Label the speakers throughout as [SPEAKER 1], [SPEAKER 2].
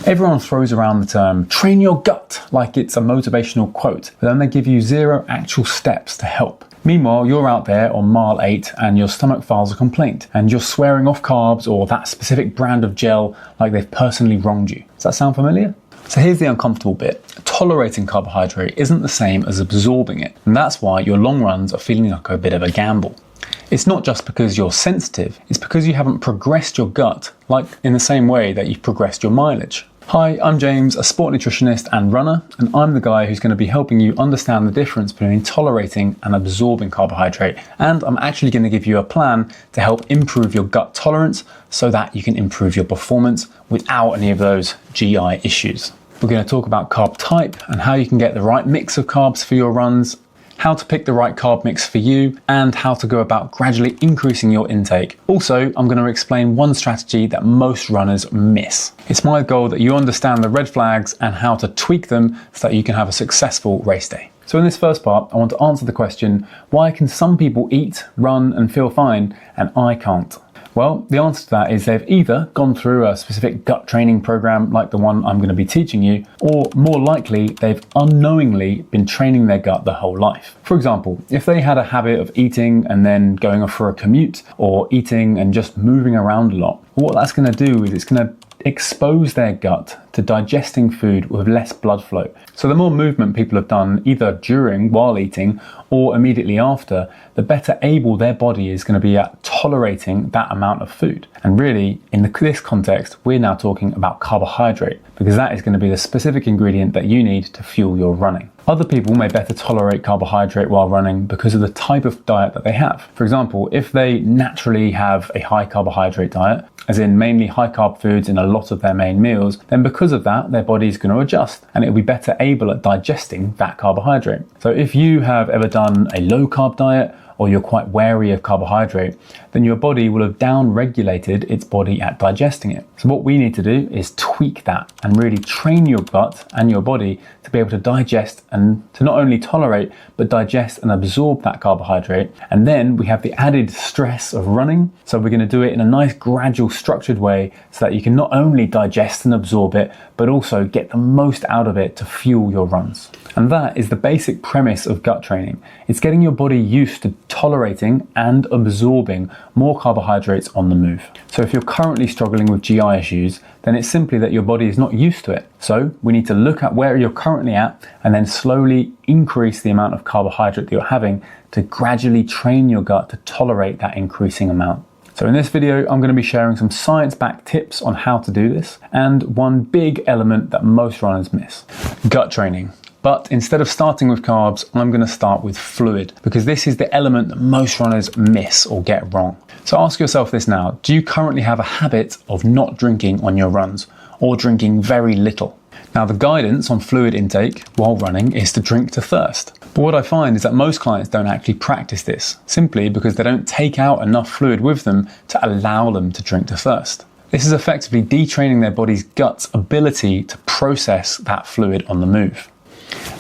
[SPEAKER 1] Everyone throws around the term train your gut like it's a motivational quote, but then they give you zero actual steps to help. Meanwhile, you're out there on mile 8 and your stomach files a complaint and you're swearing off carbs or that specific brand of gel like they've personally wronged you. Does that sound familiar? So here's the uncomfortable bit. Tolerating carbohydrate isn't the same as absorbing it, and that's why your long runs are feeling like a bit of a gamble. It's not just because you're sensitive, it's because you haven't progressed your gut like in the same way that you've progressed your mileage. Hi, I'm James, a sport nutritionist and runner, and I'm the guy who's going to be helping you understand the difference between tolerating and absorbing carbohydrate. And I'm actually going to give you a plan to help improve your gut tolerance so that you can improve your performance without any of those GI issues. We're going to talk about carb type and how you can get the right mix of carbs for your runs, how to pick the right carb mix for you, and how to go about gradually increasing your intake. Also, I'm going to explain one strategy that most runners miss. It's my goal that you understand the red flags and how to tweak them so that you can have a successful race day. So in this first part, I want to answer the question, why can some people eat, run, and feel fine, and I can't? Well, the answer to that is they've either gone through a specific gut training program like the one I'm going to be teaching you, or more likely they've unknowingly been training their gut their whole life. For example, if they had a habit of eating and then going off for a commute, or eating and just moving around a lot, what that's going to do is it's going to expose their gut to digesting food with less blood flow. So the more movement people have done either during, while eating, or immediately after, the better able their body is going to be at tolerating that amount of food. And really, in this context, we're now talking about carbohydrate, because that is going to be the specific ingredient that you need to fuel your running. Other people may better tolerate carbohydrate while running because of the type of diet that they have. For example, if they naturally have a high carbohydrate diet, as in mainly high carb foods in a lot of their main meals, then because of that, their body is going to adjust and it'll be better able at digesting that carbohydrate. So if you have ever done a low carb diet, or you're quite wary of carbohydrate, then your body will have down-regulated its body at digesting it. So what we need to do is tweak that and really train your gut and your body to be able to digest and to not only tolerate, but digest and absorb that carbohydrate. And then we have the added stress of running. So we're going to do it in a nice, gradual, structured way so that you can not only digest and absorb it, but also get the most out of it to fuel your runs. And that is the basic premise of gut training. It's getting your body used to tolerating and absorbing more carbohydrates on the move. So if you're currently struggling with GI issues, then it's simply that your body is not used to it. So we need to look at where you're currently at and then slowly increase the amount of carbohydrate that you're having to gradually train your gut to tolerate that increasing amount. So in this video, I'm going to be sharing some science-backed tips on how to do this, and one big element that most runners miss: gut training. But instead of starting with carbs, I'm going to start with fluid, because this is the element that most runners miss or get wrong. So ask yourself this now: do you currently have a habit of not drinking on your runs, or drinking very little? Now, the guidance on fluid intake while running is to drink to thirst. But what I find is that most clients don't actually practice this, simply because they don't take out enough fluid with them to allow them to drink to thirst. This is effectively detraining their body's gut's ability to process that fluid on the move.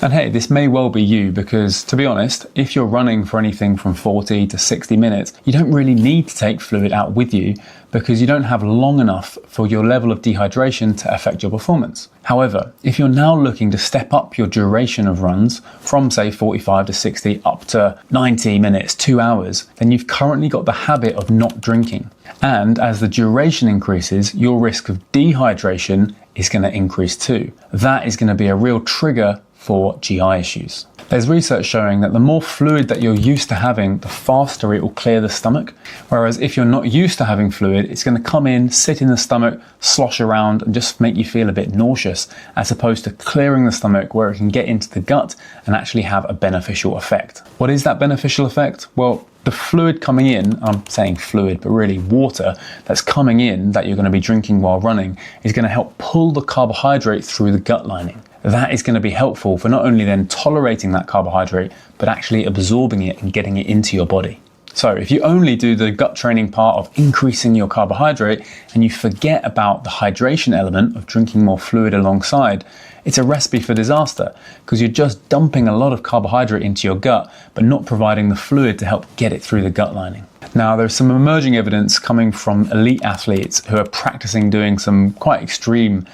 [SPEAKER 1] And hey, this may well be you, because to be honest, if you're running for anything from 40 to 60 minutes, you don't really need to take fluid out with you, because you don't have long enough for your level of dehydration to affect your performance. However, if you're now looking to step up your duration of runs from say 45 to 60 up to 90 minutes, 2 hours, then you've currently got the habit of not drinking. And as the duration increases, your risk of dehydration is going to increase too. That is going to be a real trigger for GI issues. There's research showing that the more fluid that you're used to having, the faster it will clear the stomach. Whereas if you're not used to having fluid, it's going to come in, sit in the stomach, slosh around, and just make you feel a bit nauseous, as opposed to clearing the stomach where it can get into the gut and actually have a beneficial effect. What is that beneficial effect? Well, the fluid coming in, I'm saying fluid, but really water that's coming in that you're going to be drinking while running, is going to help pull the carbohydrate through the gut lining. That is going to be helpful for not only then tolerating that carbohydrate, but actually absorbing it and getting it into your body. So if you only do the gut training part of increasing your carbohydrate and you forget about the hydration element of drinking more fluid alongside, it's a recipe for disaster, because you're just dumping a lot of carbohydrate into your gut, but not providing the fluid to help get it through the gut lining. Now, there's some emerging evidence coming from elite athletes who are practicing doing some quite extreme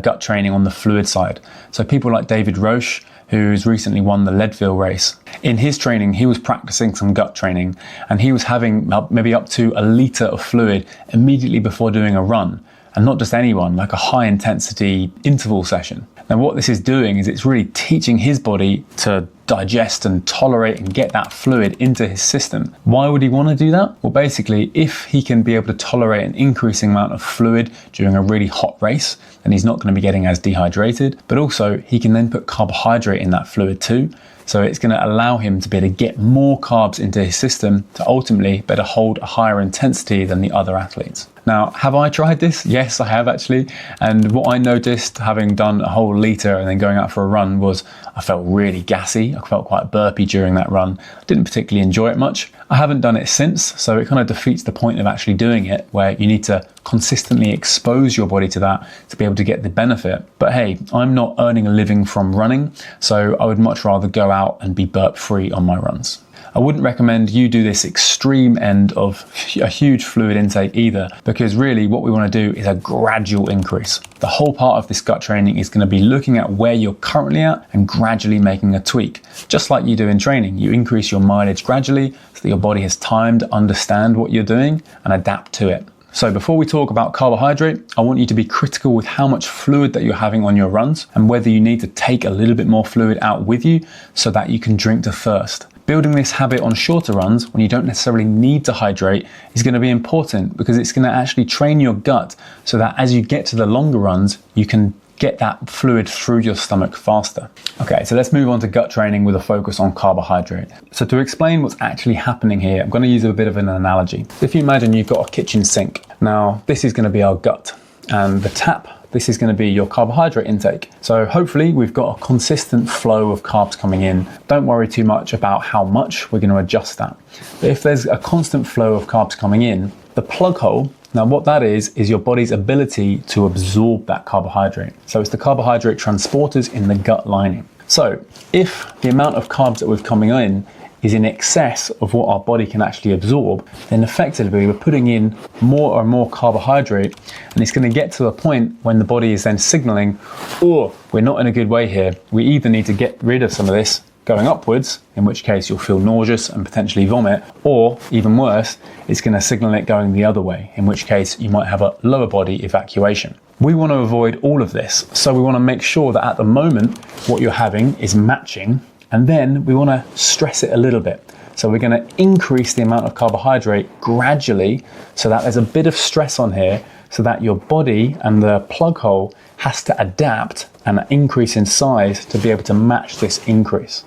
[SPEAKER 1] gut training on the fluid side. So people like David Roche, who's recently won the Leadville race. In his training, he was practicing some gut training, and he was having maybe up to a litre of fluid immediately before doing a run. And not just any one, like a high intensity interval session. Now what this is doing is it's really teaching his body to digest and tolerate and get that fluid into his system. Why would he want to do that? Well, basically, if he can be able to tolerate an increasing amount of fluid during a really hot race, then he's not going to be getting as dehydrated, but also he can then put carbohydrate in that fluid too. So it's going to allow him to be able to get more carbs into his system to ultimately better hold a higher intensity than the other athletes. Now, have I tried this? Yes, I have actually. And what I noticed having done a whole litre and then going out for a run was I felt really gassy. I felt quite burpy during that run. I didn't particularly enjoy it much. I haven't done it since, so it kind of defeats the point of actually doing it, where you need to consistently expose your body to that to be able to get the benefit. But hey, I'm not earning a living from running, so I would much rather go out and be burp free on my runs. I wouldn't recommend you do this extreme end of a huge fluid intake either, because really what we want to do is a gradual increase. The whole part of this gut training is going to be looking at where you're currently at and gradually making a tweak. Just like you do in training, you increase your mileage gradually so that your body has time to understand what you're doing and adapt to it. So before we talk about carbohydrate, I want you to be critical with how much fluid that you're having on your runs and whether you need to take a little bit more fluid out with you so that you can drink to thirst. Building this habit on shorter runs when you don't necessarily need to hydrate is going to be important, because it's going to actually train your gut so that as you get to the longer runs, you can get that fluid through your stomach faster. Okay, so let's move on to gut training with a focus on carbohydrate. So to explain what's actually happening here, I'm going to use a bit of an analogy. If you imagine you've got a kitchen sink. Now, this is going to be our gut, and the tap, this is going to be your carbohydrate intake. So hopefully we've got a consistent flow of carbs coming in. Don't worry too much about how much, we're going to adjust that. But if there's a constant flow of carbs coming in, the plug hole, now what that is your body's ability to absorb that carbohydrate. So it's the carbohydrate transporters in the gut lining. So if the amount of carbs that we're coming in is in excess of what our body can actually absorb, then effectively we're putting in more and more carbohydrate, and it's going to get to a point when the body is then signaling, oh, we're not in a good way here. We either need to get rid of some of this going upwards, in which case you'll feel nauseous and potentially vomit, or even worse, it's going to signal it going the other way, in which case you might have a lower body evacuation. We want to avoid all of this, so we want to make sure that at the moment what you're having is matching. And then we want to stress it a little bit. So we're going to increase the amount of carbohydrate gradually so that there's a bit of stress on here so that your body and the plug hole has to adapt and increase in size to be able to match this increase.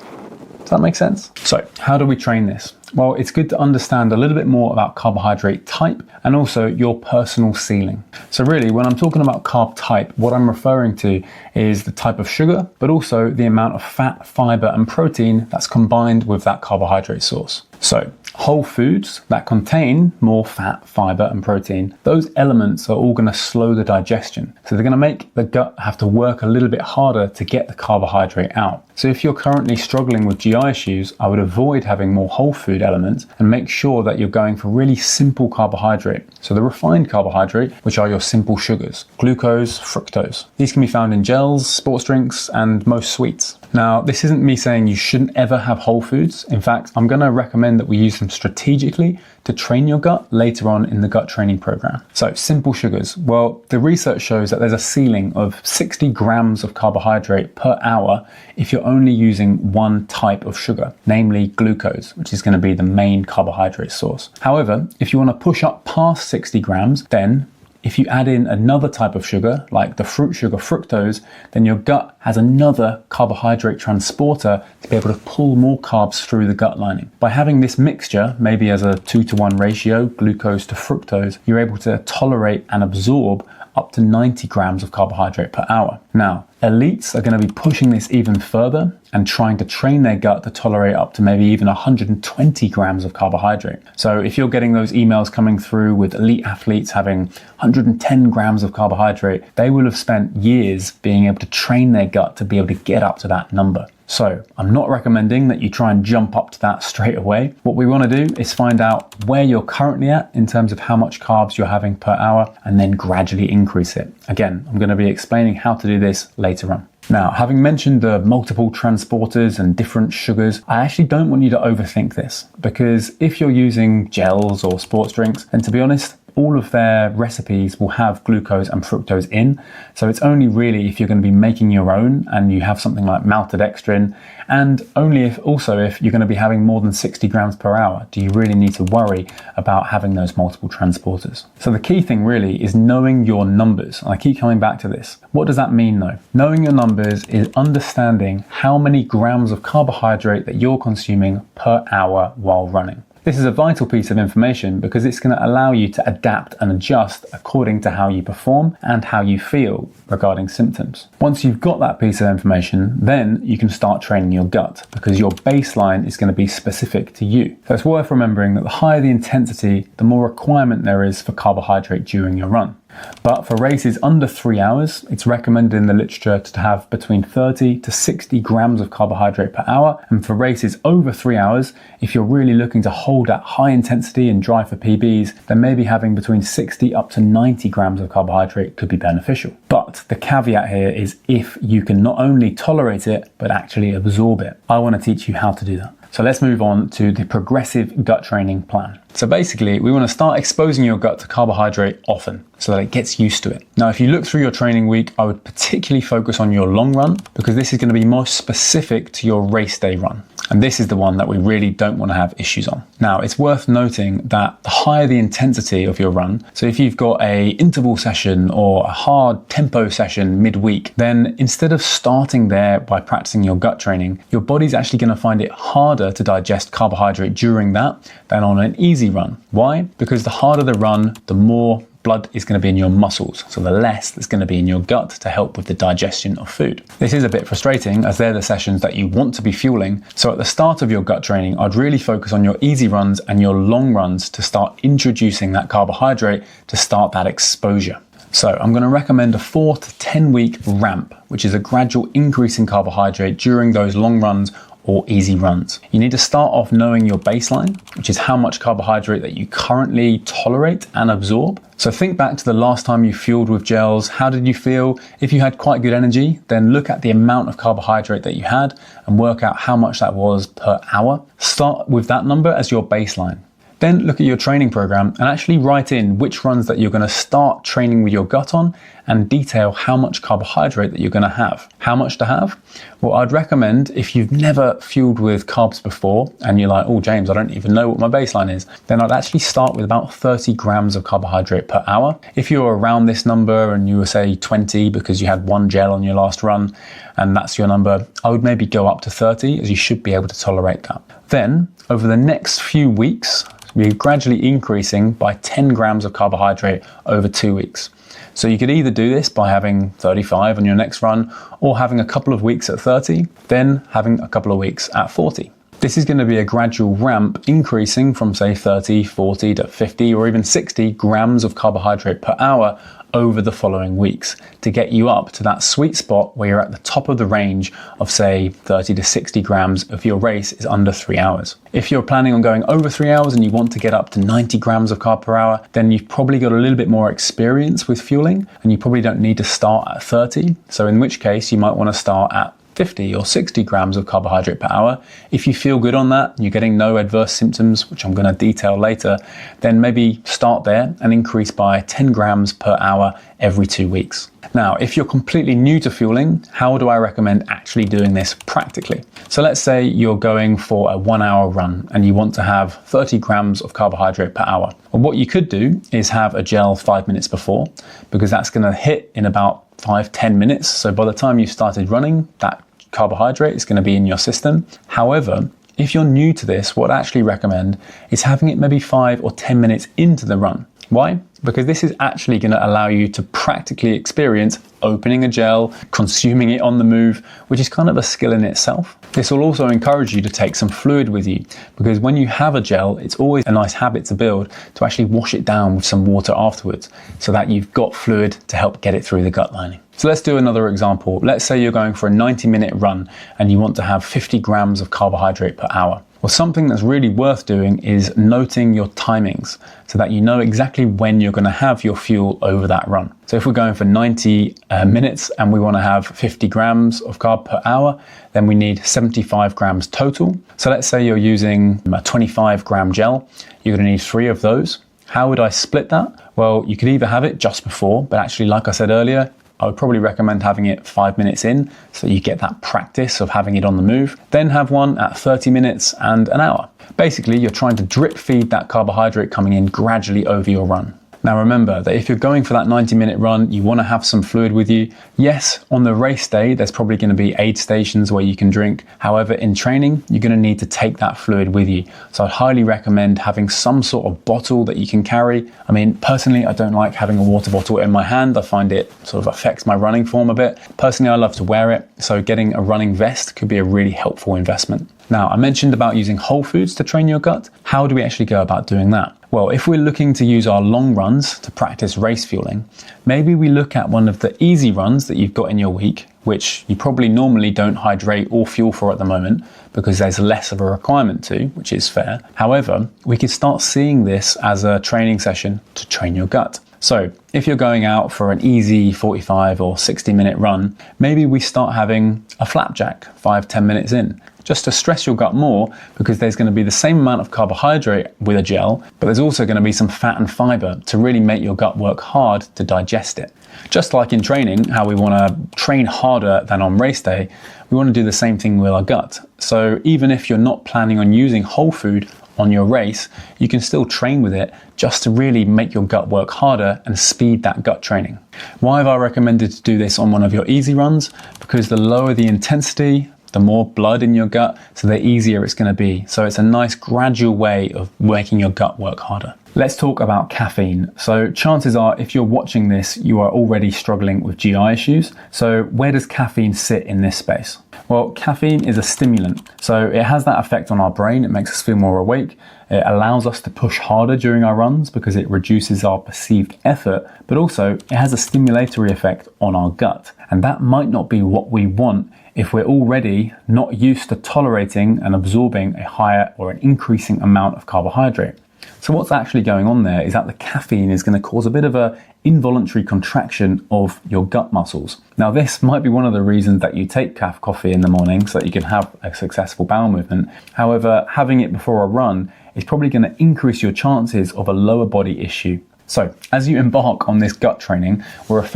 [SPEAKER 1] Does that make sense? So how do we train this? Well, it's good to understand a little bit more about carbohydrate type and also your personal ceiling. So really, when I'm talking about carb type, what I'm referring to is the type of sugar, but also the amount of fat, fiber, and protein that's combined with that carbohydrate source. So whole foods that contain more fat, fiber, and protein, those elements are all going to slow the digestion. So they're going to make the gut have to work a little bit harder to get the carbohydrate out. So if you're currently struggling with GI issues, I would avoid having more whole food elements and make sure that you're going for really simple carbohydrate. So the refined carbohydrate, which are your simple sugars, glucose, fructose. These can be found in gels, sports drinks, and most sweets. Now, this isn't me saying you shouldn't ever have whole foods. In fact, I'm going to recommend that we use them strategically to train your gut later on in the gut training program. So simple sugars. Well, the research shows that there's a ceiling of 60 grams of carbohydrate per hour if you're only using one type of sugar, namely glucose, which is going to be the main carbohydrate source. However, if you want to push up past 60 grams, then if you add in another type of sugar, like the fruit sugar fructose, then your gut has another carbohydrate transporter to be able to pull more carbs through the gut lining. By having this mixture, maybe as a 2-to-1 ratio, glucose to fructose, you're able to tolerate and absorb up to 90 grams of carbohydrate per hour. Now, Elites are going to be pushing this even further and trying to train their gut to tolerate up to maybe even 120 grams of carbohydrate. So if you're getting those emails coming through with elite athletes having 110 grams of carbohydrate, they will have spent years being able to train their gut to be able to get up to that number. So I'm not recommending that you try and jump up to that straight away. What we want to do is find out where you're currently at in terms of how much carbs you're having per hour and then gradually increase it. Again, I'm going to be explaining how to do this later on. Now, having mentioned the multiple transporters and different sugars, I actually don't want you to overthink this, because if you're using gels or sports drinks, then to be honest, all of their recipes will have glucose and fructose in. So it's only really if you're going to be making your own and you have something like maltodextrin, and only if you're going to be having more than 60 grams per hour, do you really need to worry about having those multiple transporters. So the key thing really is knowing your numbers. And I keep coming back to this. What does that mean though? Knowing your numbers is understanding how many grams of carbohydrate that you're consuming per hour while running. This is a vital piece of information because it's going to allow you to adapt and adjust according to how you perform and how you feel regarding symptoms. Once you've got that piece of information, then you can start training your gut because your baseline is going to be specific to you. So it's worth remembering that the higher the intensity, the more requirement there is for carbohydrate during your run. But for races under 3 hours, it's recommended in the literature to have between 30 to 60 grams of carbohydrate per hour. And for races over 3 hours, if you're really looking to hold that high intensity and drive for PBs, then maybe having between 60 up to 90 grams of carbohydrate could be beneficial. But the caveat here is if you can not only tolerate it, but actually absorb it. I want to teach you how to do that. So let's move on to the progressive gut training plan. So basically, we want to start exposing your gut to carbohydrate often so that it gets used to it. Now, if you look through your training week, I would particularly focus on your long run because this is going to be most specific to your race day run. And this is the one that we really don't want to have issues on. Now, it's worth noting that the higher the intensity of your run, so if you've got a interval session or a hard tempo session midweek, then instead of starting there by practicing your gut training, your body's actually going to find it harder to digest carbohydrate during that than on an easy run. Why? Because the harder the run, the more blood is going to be in your muscles, so the less that's going to be in your gut to help with the digestion of food. This is a bit frustrating as they're the sessions that you want to be fueling. So at the start of your gut training, I'd really focus on your easy runs and your long runs to start introducing that carbohydrate to start that exposure. So I'm going to recommend a 4 to 10 week ramp, which is a gradual increase in carbohydrate during those long runs or easy runs. You need to start off knowing your baseline, which is how much carbohydrate that you currently tolerate and absorb. So think back to the last time you fueled with gels. How did you feel? If you had quite good energy, then look at the amount of carbohydrate that you had and work out how much that was per hour. Start with that number as your baseline. Then look at your training program and actually write in which runs that you're going to start training with your gut on and detail how much carbohydrate that you're going to have. How much to have? Well, I'd recommend if you've never fueled with carbs before and you're like, oh, James, I don't even know what my baseline is, then I'd actually start with about 30 grams of carbohydrate per hour. If you're around this number and you were say 20 because you had one gel on your last run and that's your number, I would maybe go up to 30 as you should be able to tolerate that. Then over the next few weeks, we're gradually increasing by 10 grams of carbohydrate over 2 weeks. So you could either do this by having 35 on your next run or having a couple of weeks at 30, then having a couple of weeks at 40. This is going to be a gradual ramp increasing from say 30, 40 to 50 or even 60 grams of carbohydrate per hour over the following weeks to get you up to that sweet spot where you're at the top of the range of say 30 to 60 grams if your race is under 3 hours. If you're planning on going over 3 hours and you want to get up to 90 grams of carb per hour, then you've probably got a little bit more experience with fueling and you probably don't need to start at 30. So in which case you might want to start at 50 or 60 grams of carbohydrate per hour. If you feel good on that, you're getting no adverse symptoms, which I'm going to detail later, then maybe start there and increase by 10 grams per hour every 2 weeks. Now, if you're completely new to fueling, how do I recommend actually doing this practically? So let's say you're going for a 1 hour run and you want to have 30 grams of carbohydrate per hour. Well, what you could do is have a gel 5 minutes before, because that's going to hit in about 5-10 minutes. So by the time you started running, that carbohydrate is going to be in your system. However, if you're new to this, what I actually recommend is having it maybe 5 or 10 minutes into the run. Why? Because this is actually going to allow you to practically experience opening a gel, consuming it on the move, which is kind of a skill in itself. This will also encourage you to take some fluid with you, because when you have a gel, it's always a nice habit to build to actually wash it down with some water afterwards, so that you've got fluid to help get it through the gut lining. So let's do another example. Let's say you're going for a 90-minute run and you want to have 50 grams of carbohydrate per hour. Well, something that's really worth doing is noting your timings so that you know exactly when you're going to have your fuel over that run. So if we're going for 90 minutes and we want to have 50 grams of carb per hour, then we need 75 grams total. So let's say you're using a 25 gram gel. You're going to need 3 of those. How would I split that? Well, you could either have it just before, but actually, like I said earlier, I would probably recommend having it 5 minutes in so you get that practice of having it on the move. Then have one at 30 minutes and an hour. Basically, you're trying to drip feed that carbohydrate coming in gradually over your run. Now remember that if you're going for that 90-minute run, you want to have some fluid with you. Yes, on the race day, there's probably going to be aid stations where you can drink. However, in training, you're going to need to take that fluid with you. So I'd highly recommend having some sort of bottle that you can carry. I mean, personally, I don't like having a water bottle in my hand. I find it sort of affects my running form a bit. Personally, I love to wear it. So getting a running vest could be a really helpful investment. Now, I mentioned about using whole foods to train your gut. How do we actually go about doing that? Well, if we're looking to use our long runs to practice race fueling, maybe we look at one of the easy runs that you've got in your week, which you probably normally don't hydrate or fuel for at the moment because there's less of a requirement to, which is fair. However, we could start seeing this as a training session to train your gut. So if you're going out for an easy 45 or 60-minute run, maybe we start having a flapjack 5-10 minutes in, just to stress your gut more, because there's going to be the same amount of carbohydrate with a gel, but there's also going to be some fat and fiber to really make your gut work hard to digest it. Just like in training, how we want to train harder than on race day, we want to do the same thing with our gut. So even if you're not planning on using whole food on your race, you can still train with it just to really make your gut work harder and speed that gut training. Why have I recommended to do this on one of your easy runs? Because the lower the intensity, the more blood in your gut, so the easier it's going to be. So it's a nice gradual way of making your gut work harder. Let's talk about caffeine. So chances are, if you're watching this, you are already struggling with GI issues. So where does caffeine sit in this space? Well, caffeine is a stimulant. So it has that effect on our brain. It makes us feel more awake. It allows us to push harder during our runs because it reduces our perceived effort, but also it has a stimulatory effect on our gut. And that might not be what we want if we're already not used to tolerating and absorbing a higher or an increasing amount of carbohydrate. So what's actually going on there is that the caffeine is going to cause a bit of an involuntary contraction of your gut muscles. Now, this might be one of the reasons that you take coffee in the morning so that you can have a successful bowel movement. However, having it before a run is probably going to increase your chances of a lower body issue. So as you embark on this gut training, we're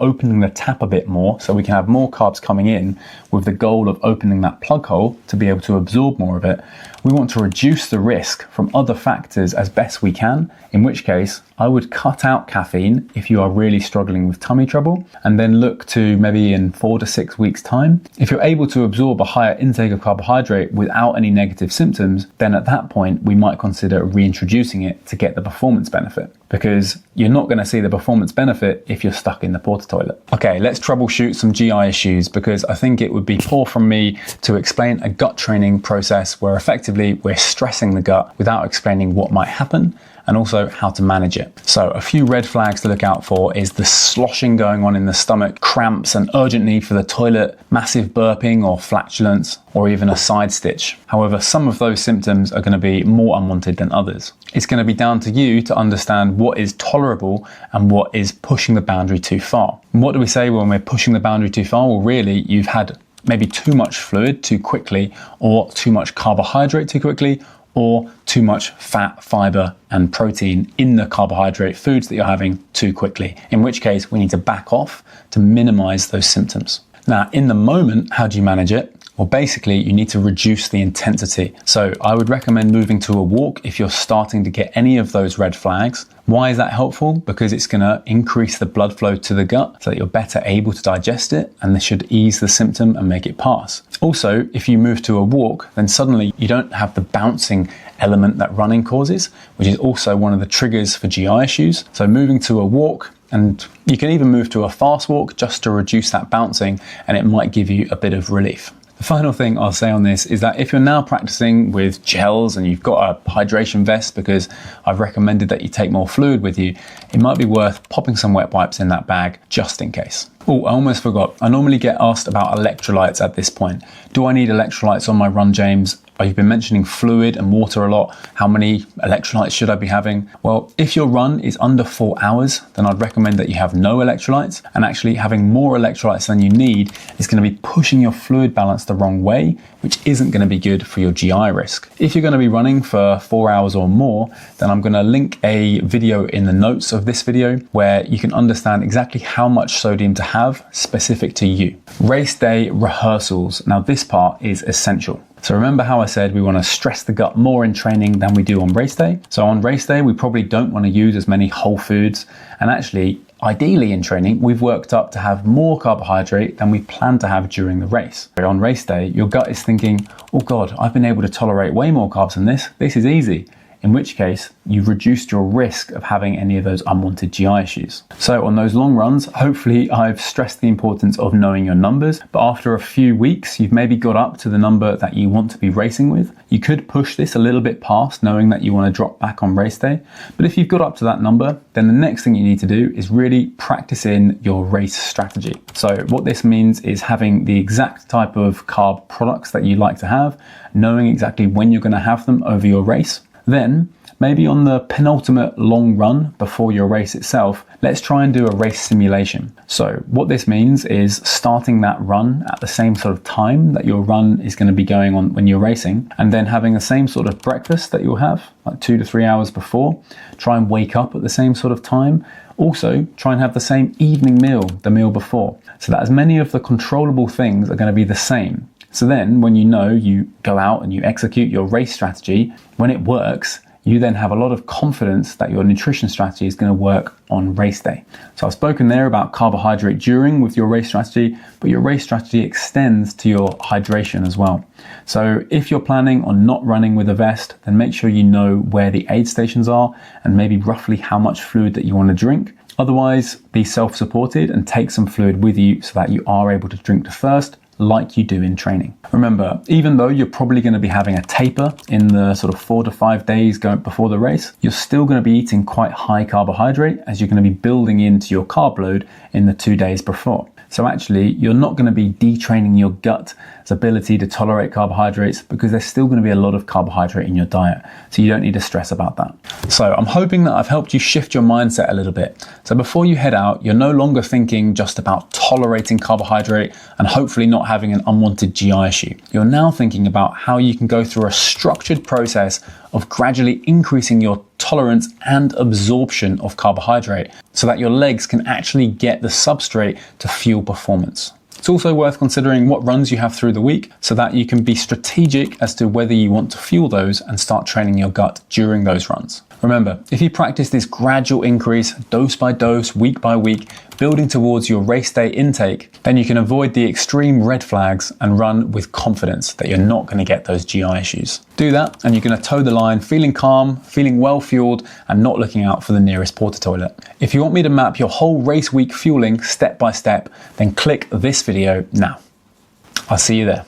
[SPEAKER 1] opening the tap a bit more so we can have more carbs coming in, with the goal of opening that plug hole to be able to absorb more of it. We want to reduce the risk from other factors as best we can, in which case I would cut out caffeine if you are really struggling with tummy trouble, and then look to maybe in 4 to 6 weeks time. If you're able to absorb a higher intake of carbohydrate without any negative symptoms, then at that point we might consider reintroducing it to get the performance benefit, because you're not going to see the performance benefit if you're stuck in the porta toilet. Okay, let's troubleshoot some GI issues, because I think it would be poor from me to explain a gut training process where effectively we're stressing the gut without explaining what might happen and also how to manage it. So a few red flags to look out for is the sloshing going on in the stomach, cramps, an urgent need for the toilet, massive burping or flatulence, or even a side stitch. However, some of those symptoms are going to be more unwanted than others. It's going to be down to you to understand what is tolerable and what is pushing the boundary too far. And what do we say when we're pushing the boundary too far? Well, really, you've had maybe too much fluid too quickly, or too much carbohydrate too quickly, or too much fat, fiber, and protein in the carbohydrate foods that you're having too quickly, in which case we need to back off to minimize those symptoms. Now, in the moment, how do you manage it? Well, basically, you need to reduce the intensity. So I would recommend moving to a walk if you're starting to get any of those red flags. Why is that helpful? Because it's going to increase the blood flow to the gut so that you're better able to digest it, and this should ease the symptom and make it pass. Also, if you move to a walk, then suddenly you don't have the bouncing element that running causes, which is also one of the triggers for GI issues. So moving to a walk, and you can even move to a fast walk just to reduce that bouncing, and it might give you a bit of relief. The final thing I'll say on this is that if you're now practicing with gels and you've got a hydration vest because I've recommended that you take more fluid with you, it might be worth popping some wet wipes in that bag just in case. Oh, I almost forgot. I normally get asked about electrolytes at this point. Do I need electrolytes on my run, James? You've been mentioning fluid and water a lot. How many electrolytes should I be having? Well, if your run is under 4 hours, then I'd recommend that you have no electrolytes, and actually having more electrolytes than you need is going to be pushing your fluid balance the wrong way, which isn't going to be good for your GI risk. If you're going to be running for 4 hours or more, then I'm going to link a video in the notes of this video where you can understand exactly how much sodium to have specific to you. Race day rehearsals. Now this part is essential. So remember how I said we want to stress the gut more in training than we do on race day? So on race day, we probably don't want to use as many whole foods. And actually, ideally in training, we've worked up to have more carbohydrate than we plan to have during the race. On race day, your gut is thinking, oh God, I've been able to tolerate way more carbs than this. This is easy. In which case, you've reduced your risk of having any of those unwanted GI issues. So on those long runs, hopefully I've stressed the importance of knowing your numbers, but after a few weeks, you've maybe got up to the number that you want to be racing with. You could push this a little bit past knowing that you want to drop back on race day. But if you've got up to that number, then the next thing you need to do is really practice in your race strategy. So what this means is having the exact type of carb products that you like to have, knowing exactly when you're going to have them over your race. Then, maybe on the penultimate long run before your race itself, let's try and do a race simulation. So what this means is starting that run at the same sort of time that your run is going to be going on when you're racing, and then having the same sort of breakfast that you'll have like 2 to 3 hours before. Try and wake up at the same sort of time. Also, try and have the same evening meal the meal before, so that as many of the controllable things are going to be the same. So then when you go out and you execute your race strategy, when it works, you then have a lot of confidence that your nutrition strategy is going to work on race day. So I've spoken there about carbohydrate during with your race strategy, but your race strategy extends to your hydration as well. So if you're planning on not running with a vest, then make sure you know where the aid stations are and maybe roughly how much fluid that you want to drink. Otherwise, be self-supported and take some fluid with you so that you are able to drink to thirst, like you do in training. Remember, even though you're probably going to be having a taper in the sort of 4 to 5 days going before the race, you're still going to be eating quite high carbohydrate as you're going to be building into your carb load in the 2 days before. So actually, you're not going to be detraining your gut's ability to tolerate carbohydrates because there's still going to be a lot of carbohydrate in your diet. So you don't need to stress about that. So I'm hoping that I've helped you shift your mindset a little bit. So before you head out, you're no longer thinking just about tolerating carbohydrate and hopefully not having an unwanted GI issue. You're now thinking about how you can go through a structured process of gradually increasing your tolerance and absorption of carbohydrate so that your legs can actually get the substrate to fuel performance. It's also worth considering what runs you have through the week so that you can be strategic as to whether you want to fuel those and start training your gut during those runs. Remember, if you practice this gradual increase, dose by dose, week by week, building towards your race day intake, then you can avoid the extreme red flags and run with confidence that you're not going to get those GI issues. Do that and you're going to toe the line feeling calm, feeling well fueled, and not looking out for the nearest porta toilet. If you want me to map your whole race week fueling step by step, then click this video now. I'll see you there.